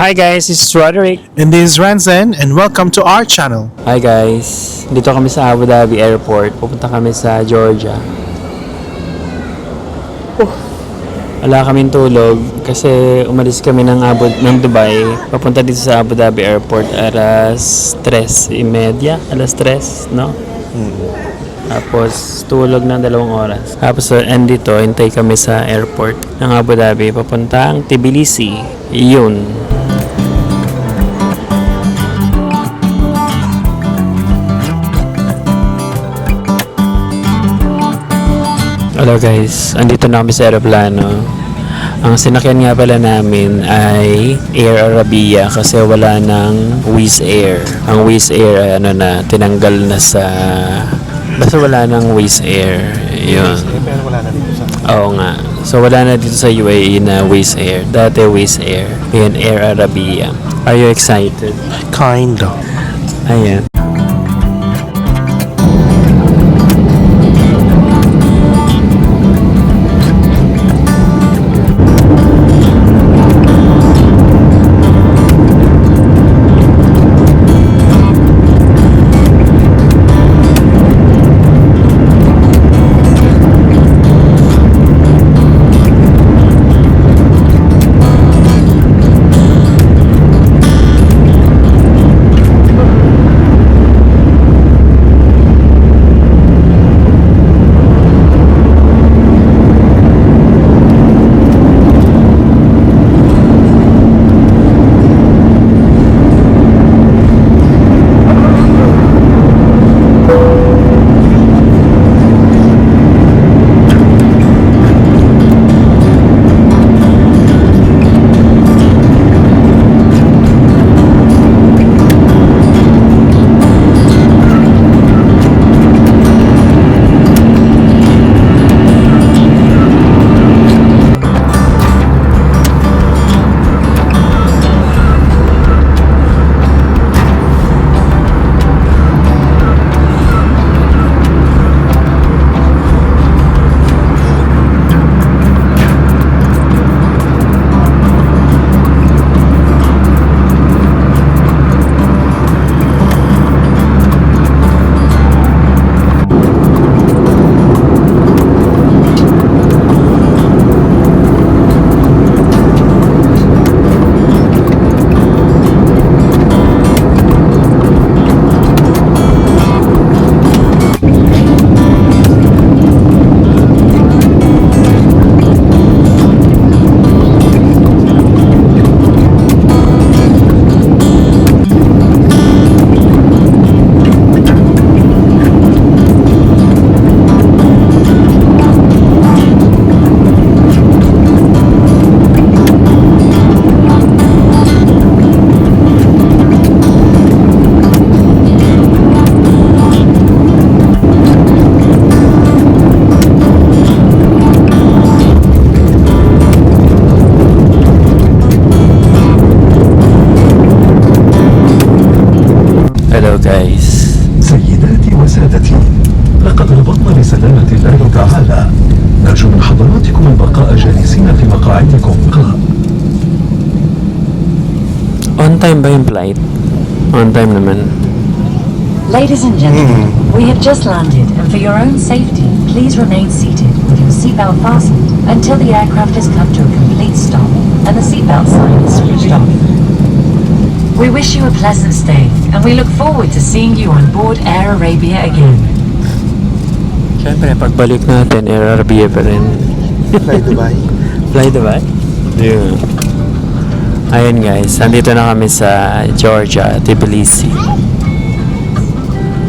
Hi guys, this is Roderick. And this is Ranzen, and welcome to our channel. Hi guys, dito kami sa Abu Dhabi Airport. Pupunta kami sa Georgia. Wala kaming tulog kasi umalis kami ng Dubai. Papunta dito sa Abu Dhabi Airport alas 3:30. Alas 3, no? Tapos tulog ng 2 oras. Tapos dito, hintay kami sa airport ng Abu Dhabi. Papuntang Tbilisi. Yun. Hello guys, andito na kami sa aeroplano. Ang sinakyan nga pala namin ay Air Arabia kasi wala ng Wizz Air. Ang Wizz Air ay tinanggal na sa... Basta wala ng Wizz Air. Yun. Pero wala na dito sa... Oo nga. So wala na dito sa UAE na Wizz Air. Dati Wizz Air. Ayan, Air Arabia. Are you excited? Kinda. Ayan. Hello guys. سيداتي وسادتي، لقد ربطنا لسلامة الله تعالى. نرجو من حضراتكم البقاء جالسين في مقاعدكم. On time ba yung flight? On time naman. Ladies and gentlemen, we have just landed, and for your own safety, please remain seated with your seatbelt fastened until the aircraft has come to a complete stop and the seatbelt sign is switched off. We wish you a pleasant stay, and we look forward to seeing you on board Air Arabia again. Siyempre, pagbalik natin, Air Arabia pa rin. Fly Dubai. Fly Dubai? Yeah. Ayun guys, nandito na kami sa Georgia, Tbilisi.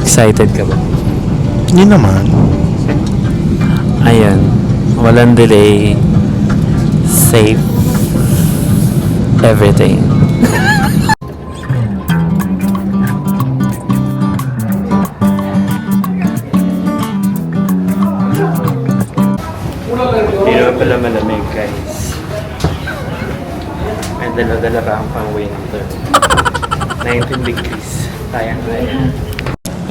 Excited ka ba? Hindi naman. Ayun, walang delay, safe, everything. Hindi naman pala malamig guys. May dala-dala pa ang pang winter. 19 degrees. Sayang na yan.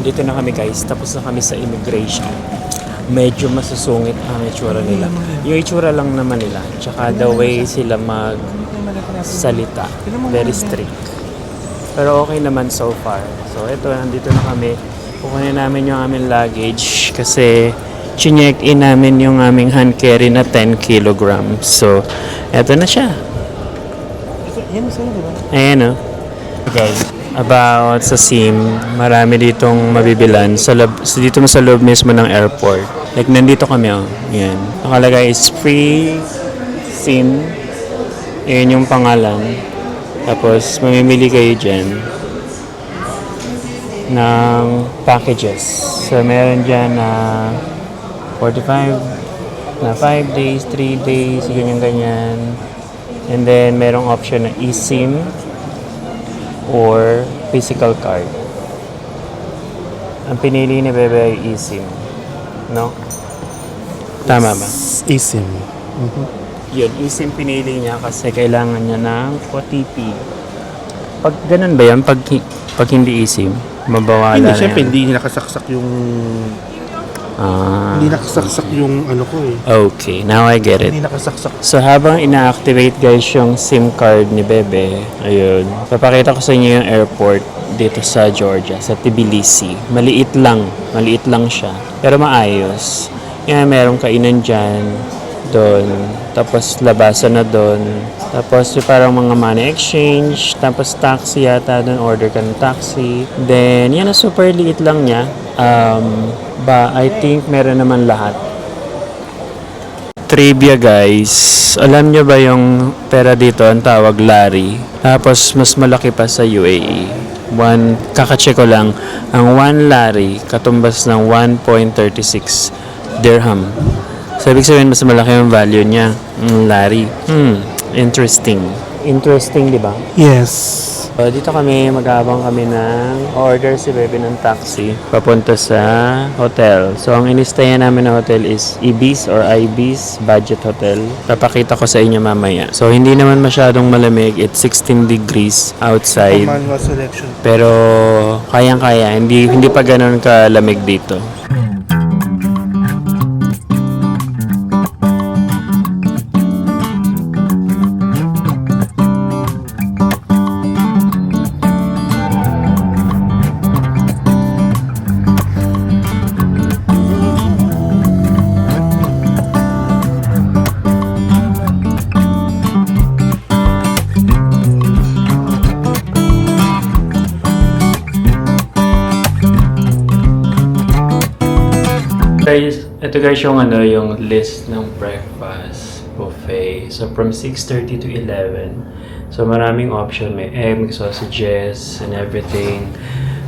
Dito na kami guys. Tapos na kami sa immigration. medyo masusungit ang itsura nila. Yung itsura lang naman nila. Tsaka the way sila salita. Very strict. Pero okay naman so far. So ito, nandito na kami. Kukunin namin yung aming luggage kasi chineck in namin yung aming hand carry na 10 kilograms. So, eto na siya. Yan sa'yo, di ba? Ayan o. Okay. About sa SIM, marami ditong mabibilan dito sa loob mismo ng airport. Like, nandito kami o. Yan. Nakalagay is free SIM. Ayan yung pangalan. Tapos, mamimili kayo dyan ng packages. So, meron dyan na 45 na 5 days, 3 days, ganyan-ganyan. And then, merong option na eSIM or physical card. Ang pinili ni Bebe ay eSIM. No? Tama ba? eSIM. Yun, eSIM pinili niya kasi kailangan niya ng OTP. Pag ganun ba yan? Pag hindi eSIM, mabawala Hindi, na syempre, yan. hindi nakasaksak yung... Ah, Hindi nakasaksak yung ano ko eh. okay, now I get it. Hindi nakasaksak. So habang ina-activate guys yung SIM card ni Bebe, ayun, papakita ko sa inyo yung airport dito sa Georgia, sa Tbilisi. Maliit lang siya, pero maayos. Yan, merong kainan dyan, doon, tapos labasan na doon, tapos yung parang mga money exchange, tapos taxi yata doon, order ka ng taxi. Then, yan na super liit lang niya. I think meron naman lahat. Trivia guys, alam nyo ba yung pera dito ang tawag lari? Tapos mas malaki pa sa UAE. Kakacheck ko lang, ang 1 lari katumbas ng 1.36 dirham. So ibig sabihin mas malaki yung value niya, lari. Interesting. Interesting, di ba? Yes. Dito kami, mag-aabang kami ng order si Bebe ng taxi papunta sa hotel. So, ang inistayan namin na hotel is Ibis or Ibis Budget Hotel. Papakita ko sa inyo mamaya. So, hindi naman masyadong malamig. It's 16 degrees outside. Manual selection. Pero, kayang-kaya. Hindi pa ganun kalamig dito. Guys, ito guys yung list ng breakfast buffet. So from 6:30 to 11. So maraming option, may egg, may sausages and everything.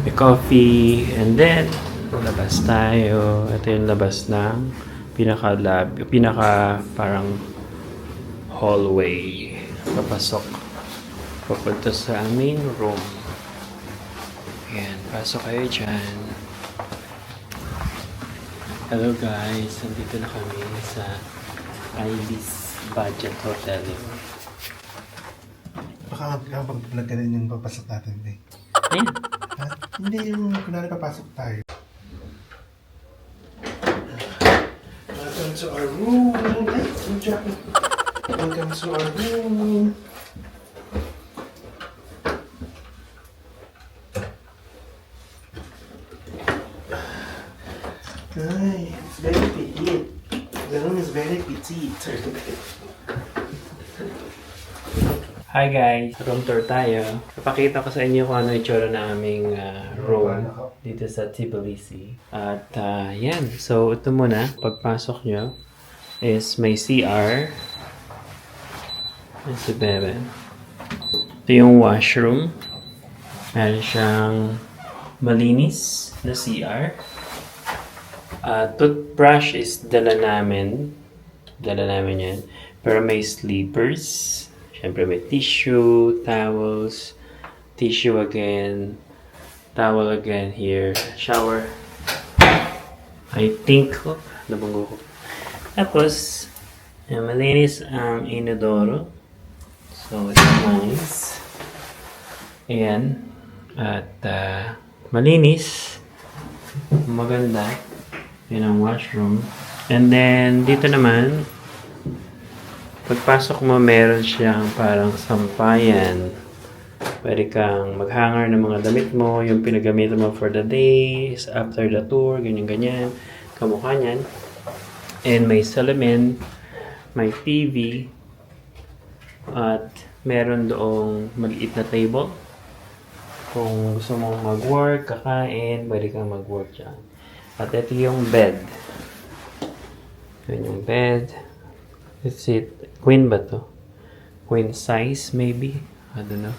May coffee and then labas tayo. Ito yung labas ng pinaka parang hallway. Papasok. Papunta sa main room. Ayan, pasok kayo dyan. Hello guys, nandito na kami sa Ibis Budget Hotel. Baka pag nagkanin yung papasok natin, eh. Ayan. Ha? Hindi yung kunwari papasok tayo. Welcome to our room. Ay, ang jacket. Welcome to our room. Ay, it's very petite. The room is very petite. Hi guys, room tour tayo. Papakita ko sa inyo kung ano yung itsura ng aming room dito sa Tbilisi. At yan, so ito muna, pagpasok nyo is may CR. Yan si Bebe. Ito yung washroom. Meron siyang malinis na CR. Toothbrush is dala namin. Dala namin yan. Pero may sleepers. Siyempre may tissue, towels, tissue again, towel again here, shower. I think, nabanggo ko. Tapos, malinis ang inodoro. So, it's nice. Ayan. At, malinis. Maganda. Yan ang washroom. And then, dito naman, Pagpasok mo, meron siyang parang sampayan. Pwede kang mag-hanger ng mga damit mo, yung pinagamitan mo for the days, after the tour, ganyan-ganyan. Kamukha niyan. And may salamin, may TV, at meron doong maliit na table. Kung gusto mong mag-work, kakain, pwede kang mag-work dyan. At ito yung bed. Yun yung bed. Let's see, queen ba to? Queen size, maybe? I don't know.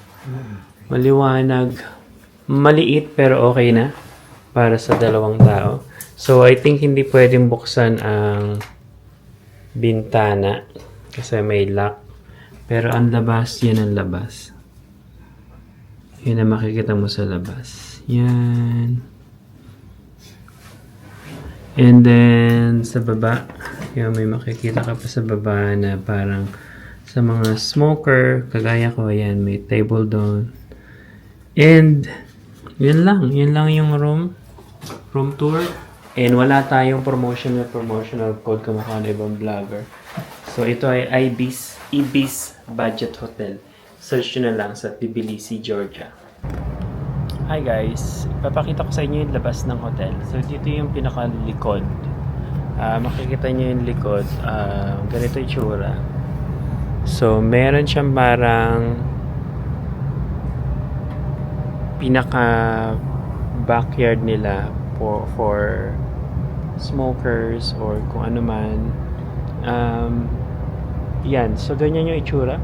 Maliwanag. Maliit, pero okay na. Para sa dalawang tao. So, I think hindi pwedeng buksan ang bintana. Kasi may lock. Pero ang labas, yan ang labas. Yun ang makikita mo sa labas. Yan. And then, sa baba, yun, may makikita ka pa sa baba na parang sa mga smoker, kagaya ko, yan, may table doon. And, yun lang yung room tour. And wala tayong promotional code kamukha ng ibang vlogger. So, ito ay Ibis Budget Hotel. Search nyo na lang sa Tbilisi, Georgia. Hi guys, ipapakita ko sa inyo yung labas ng hotel. So dito yung pinakalikod. Makikita nyo yung likod. Ganito yung tsura. So meron siyang parang pinaka backyard nila for smokers or kung ano man. Yan, so ganyan yung itsura.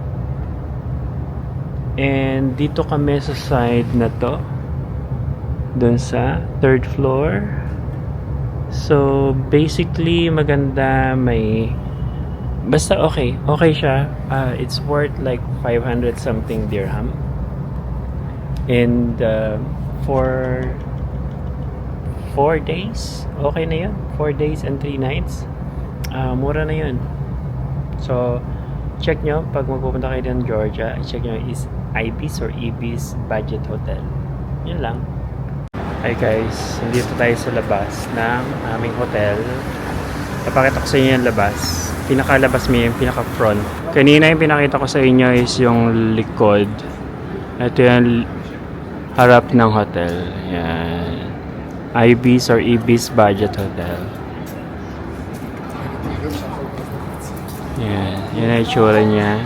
And dito kami sa side na to. Doon sa third floor. So, basically, maganda. May... Basta okay. Okay siya. It's worth like 500 something dirham. And for 4 days, okay na yun. 4 days and 3 nights. Mura na yun. So, check nyo. Pag magpupunta kayo ng Georgia, check nyo is Ibis or Ibis Budget Hotel. Yun lang. Hi guys, nandito tayo sa labas ng aming hotel. Napakita ko sa inyo yung labas. Pinakalabas mo yung pinaka-front. Kanina yung pinakita ko sa inyo is yung likod. Ito yung harap ng hotel. Yan. Ibis or Ibis Budget Hotel. Yan. Yan ang itsura niya.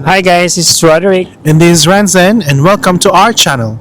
Hi guys, this is Roderick. And this is Ranzen, and welcome to our channel.